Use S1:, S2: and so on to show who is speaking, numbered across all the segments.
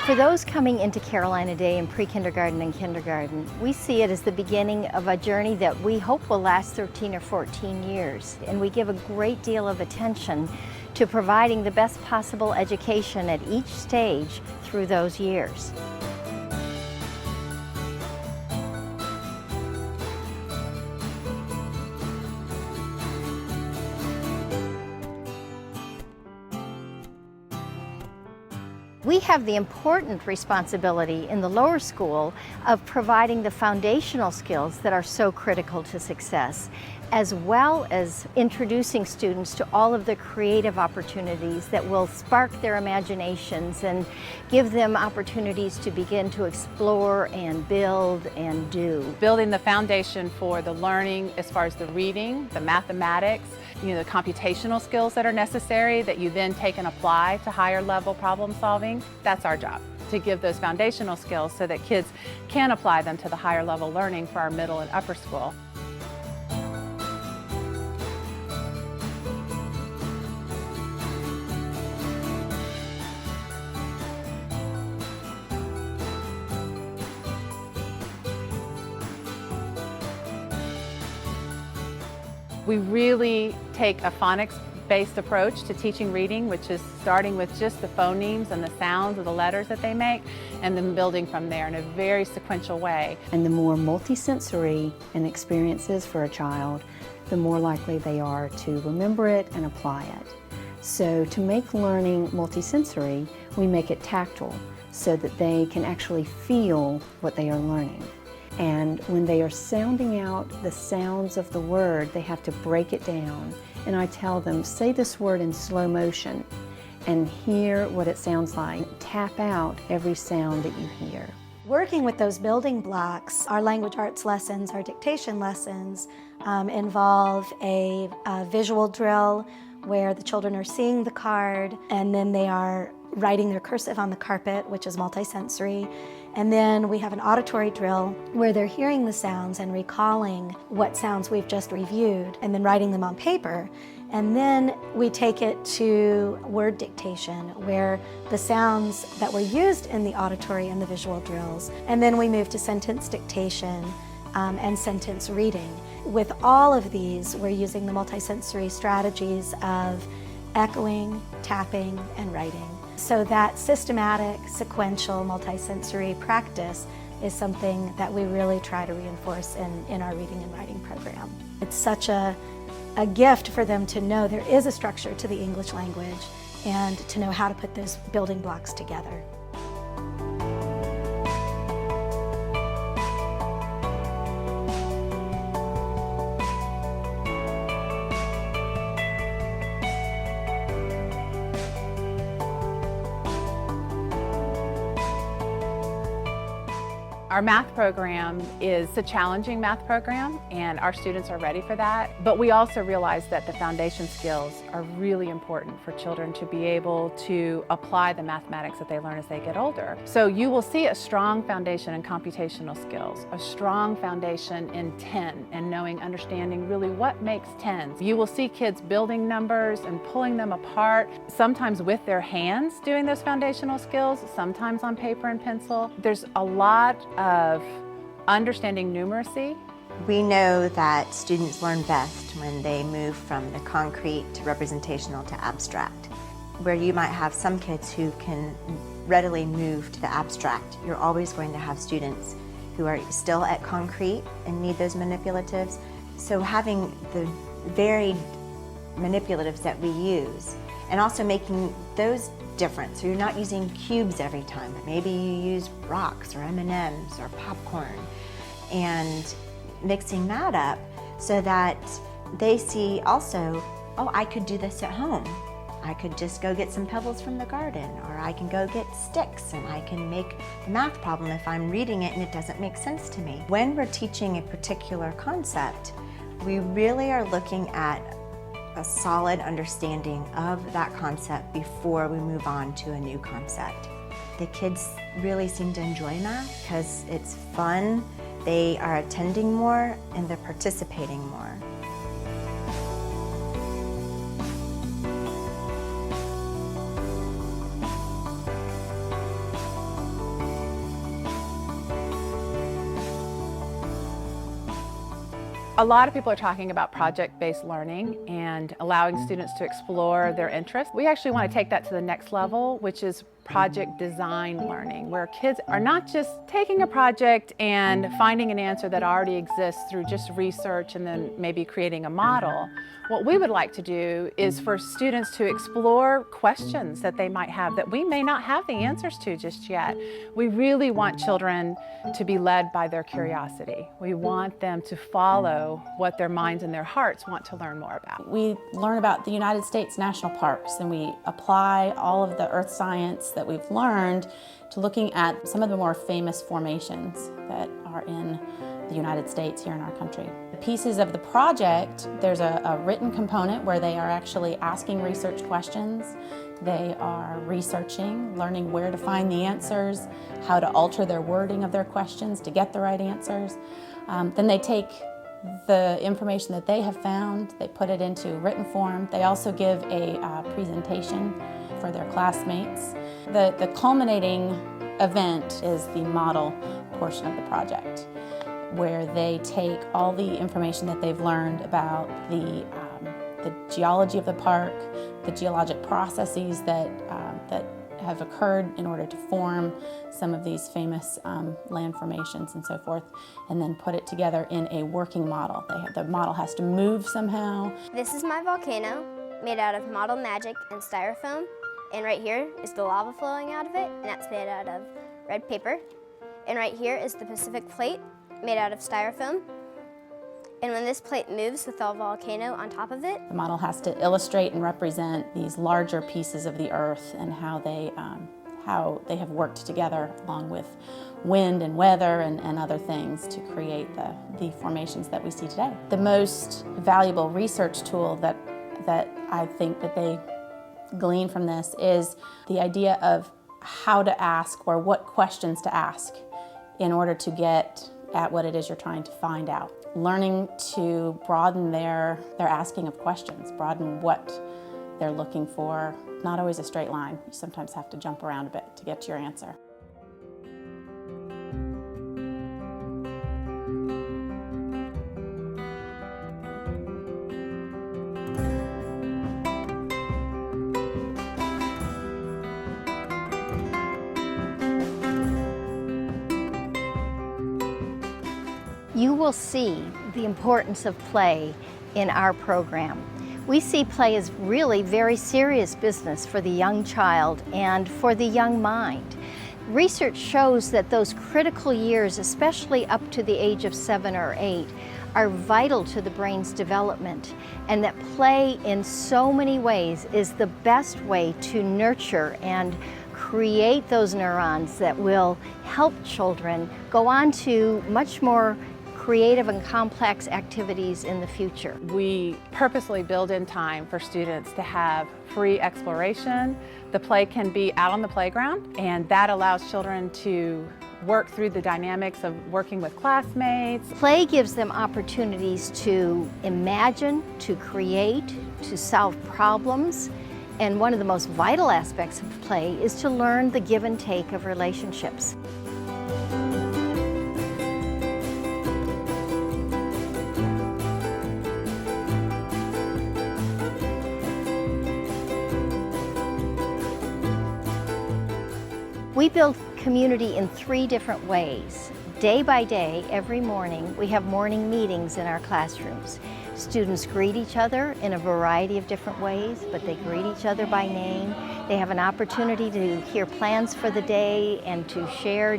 S1: For those coming into Carolina Day in pre-kindergarten and kindergarten, we see it as the beginning of a journey that we hope will last 13 or 14 years. And we give a great deal of attention to providing the best possible education at each stage through those years. We have the important responsibility in the lower school of providing the foundational skills that are so critical to success, as well as introducing students to all of the creative opportunities that will spark their imaginations and give them opportunities to begin to explore and build and do.
S2: Building the foundation for the learning as far as the reading, the mathematics, the computational skills that are necessary that you then take and apply to higher level problem solving. That's our job, to give those foundational skills so that kids can apply them to the higher level learning for our middle and upper school. We really take a phonics-based approach to teaching reading, which is starting with just the phonemes and the sounds of the letters that they make, and then building from there in a very sequential way.
S3: And the more multisensory an experience is for a child, the more likely they are to remember it and apply it. So to make learning multisensory, we make it tactile so that they can actually feel what they are learning. And when they are sounding out the sounds of the word, they have to break it down. And I tell them, say this word in slow motion and hear what it sounds like. Tap out every sound that you hear.
S4: Working with those building blocks, our language arts lessons, our dictation lessons involve a visual drill where the children are seeing the card and then they are writing their cursive on the carpet, which is multisensory. And then we have an auditory drill where they're hearing the sounds and recalling what sounds we've just reviewed and then writing them on paper. And then we take it to word dictation where the sounds that were used in the auditory and the visual drills. And then we move to sentence dictation and sentence reading. With all of these, we're using the multisensory strategies of echoing, tapping, and writing. So that systematic, sequential, multisensory practice is something that we really try to reinforce in our reading and writing program. It's such a gift for them to know there is a structure to the English language and to know how to put those building blocks together.
S2: Our math program is a challenging math program, and our students are ready for that. But we also realize that the foundation skills are really important for children to be able to apply the mathematics that they learn as they get older. So you will see a strong foundation in computational skills, a strong foundation in 10 and understanding really what makes tens. You will see kids building numbers and pulling them apart, sometimes with their hands doing those foundational skills, sometimes on paper and pencil. There's a lot of understanding numeracy.
S5: We know that students learn best when they move from the concrete to representational to abstract. Where you might have some kids who can readily move to the abstract, you're always going to have students who are still at concrete and need those manipulatives. So having the varied manipulatives that we use and also making those different. So you're not using cubes every time, but maybe you use rocks or M&Ms or popcorn and mixing that up so that they see also, oh, I could do this at home. I could just go get some pebbles from the garden, or I can go get sticks and I can make the math problem if I'm reading it and it doesn't make sense to me. When we're teaching a particular concept, we really are looking at a solid understanding of that concept before we move on to a new concept. The kids really seem to enjoy math because it's fun, they are attending more, and they're participating more.
S2: A lot of people are talking about project-based learning and allowing students to explore their interests. We actually want to take that to the next level, which is project design learning, where kids are not just taking a project and finding an answer that already exists through just research and then maybe creating a model. What we would like to do is for students to explore questions that they might have that we may not have the answers to just yet. We really want children to be led by their curiosity. We want them to follow what their minds and their hearts want to learn more about.
S6: We learn about the United States national parks, and we apply all of the earth science that we've learned to looking at some of the more famous formations that are in the United States here in our country. The pieces of the project, there's a written component where they are actually asking research questions. They are researching, learning where to find the answers, how to alter their wording of their questions to get the right answers. Then they take the information that they have found, they put it into written form. They also give a presentation for their classmates. The culminating event is the model portion of the project, where they take all the information that they've learned about the geology of the park, the geologic processes that have occurred in order to form some of these famous land formations and so forth, and then put it together in a working model. The model has to move somehow.
S7: This is my volcano, made out of model magic and styrofoam, and right here is the lava flowing out of it, and that's made out of red paper. And right here is the Pacific plate, made out of styrofoam. And when this plate moves with the volcano on top of it,
S6: the model has to illustrate and represent these larger pieces of the earth and how they have worked together along with wind and weather and other things to create the formations that we see today. The most valuable research tool that I think that they glean from this is the idea of how to ask or what questions to ask in order to get at what it is you're trying to find out. Learning to broaden their asking of questions, broaden what they're looking for. Not always a straight line. You sometimes have to jump around a bit to get to your answer.
S1: You will see the importance of play in our program. We see play as really very serious business for the young child and for the young mind. Research shows that those critical years, especially up to the age of 7 or 8, are vital to the brain's development, and that play in so many ways is the best way to nurture and create those neurons that will help children go on to much more creative and complex activities in the future.
S2: We purposely build in time for students to have free exploration. The play can be out on the playground, and that allows children to work through the dynamics of working with classmates.
S1: Play gives them opportunities to imagine, to create, to solve problems. And one of the most vital aspects of play is to learn the give and take of relationships. We build community in 3 different ways. Day by day, every morning, we have morning meetings in our classrooms. Students greet each other in a variety of different ways, but they greet each other by name. They have an opportunity to hear plans for the day and to share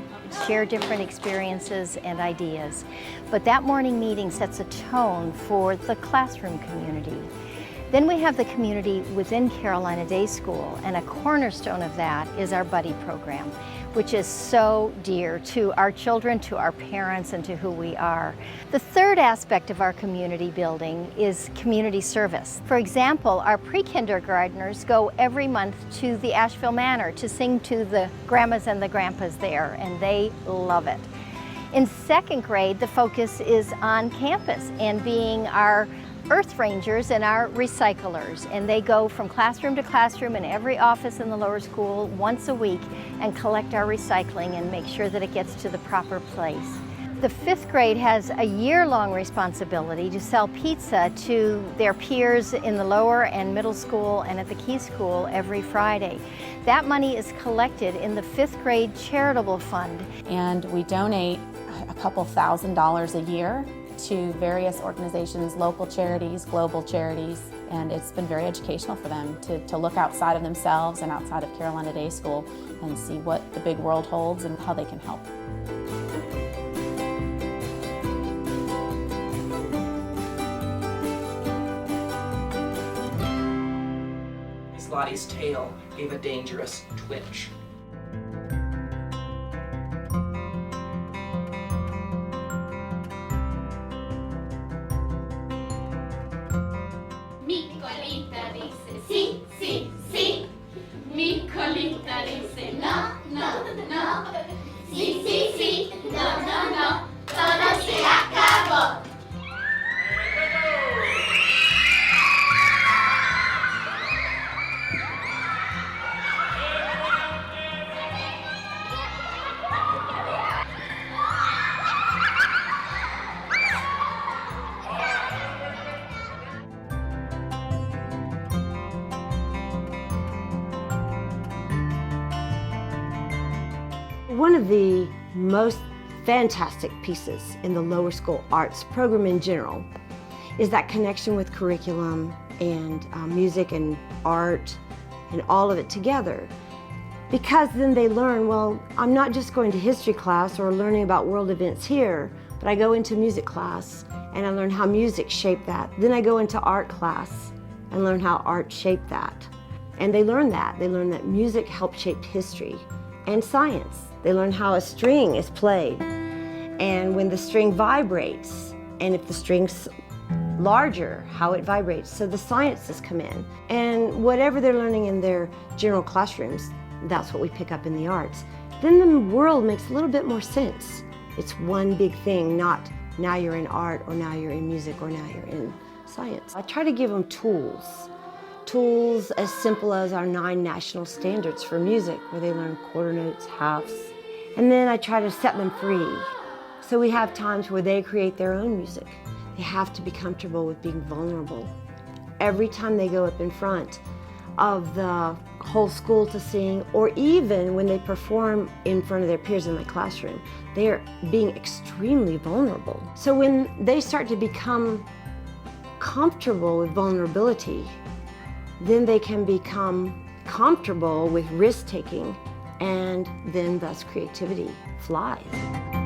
S1: different experiences and ideas. But that morning meeting sets a tone for the classroom community. Then we have the community within Carolina Day School, and a cornerstone of that is our buddy program, which is so dear to our children, to our parents, and to who we are. The third aspect of our community building is community service. For example, our pre-kindergartners go every month to the Asheville Manor to sing to the grandmas and the grandpas there, and they love it. In 2nd grade, the focus is on campus and being our Earth Rangers and our recyclers, and they go from classroom to classroom in every office in the lower school once a week and collect our recycling and make sure that it gets to the proper place. The 5th grade has a year-long responsibility to sell pizza to their peers in the lower and middle school and at the Key School every Friday. That money is collected in the 5th grade charitable fund.
S6: And we donate a couple $1,000s a year to various organizations, local charities, global charities, and it's been very educational for them to look outside of themselves and outside of Carolina Day School and see what the big world holds and how they can help.
S8: Lottie's tail gave a dangerous twitch.
S9: Mi colita dice sí, sí, sí. Mi colita dice no, no, no. Sí, sí, sí, no, no, no. Todo se acabó.
S10: One of the most fantastic pieces in the lower school arts program in general is that connection with curriculum and music and art and all of it together. Because then they learn, well, I'm not just going to history class or learning about world events here, but I go into music class and I learn how music shaped that. Then I go into art class and learn how art shaped that. And they learn that. They learn that music helped shape history and science. They learn how a string is played and when the string vibrates, and if the string's larger, how it vibrates. So the sciences come in. And whatever they're learning in their general classrooms, that's what we pick up in the arts. Then the world makes a little bit more sense. It's one big thing, not now you're in art or now you're in music or now you're in science. I try to give them tools. Tools as simple as our 9 national standards for music, where they learn quarter notes, halves. And then I try to set them free. So we have times where they create their own music. They have to be comfortable with being vulnerable. Every time they go up in front of the whole school to sing, or even when they perform in front of their peers in my classroom, they are being extremely vulnerable. So when they start to become comfortable with vulnerability, then they can become comfortable with risk-taking, and then thus creativity flies.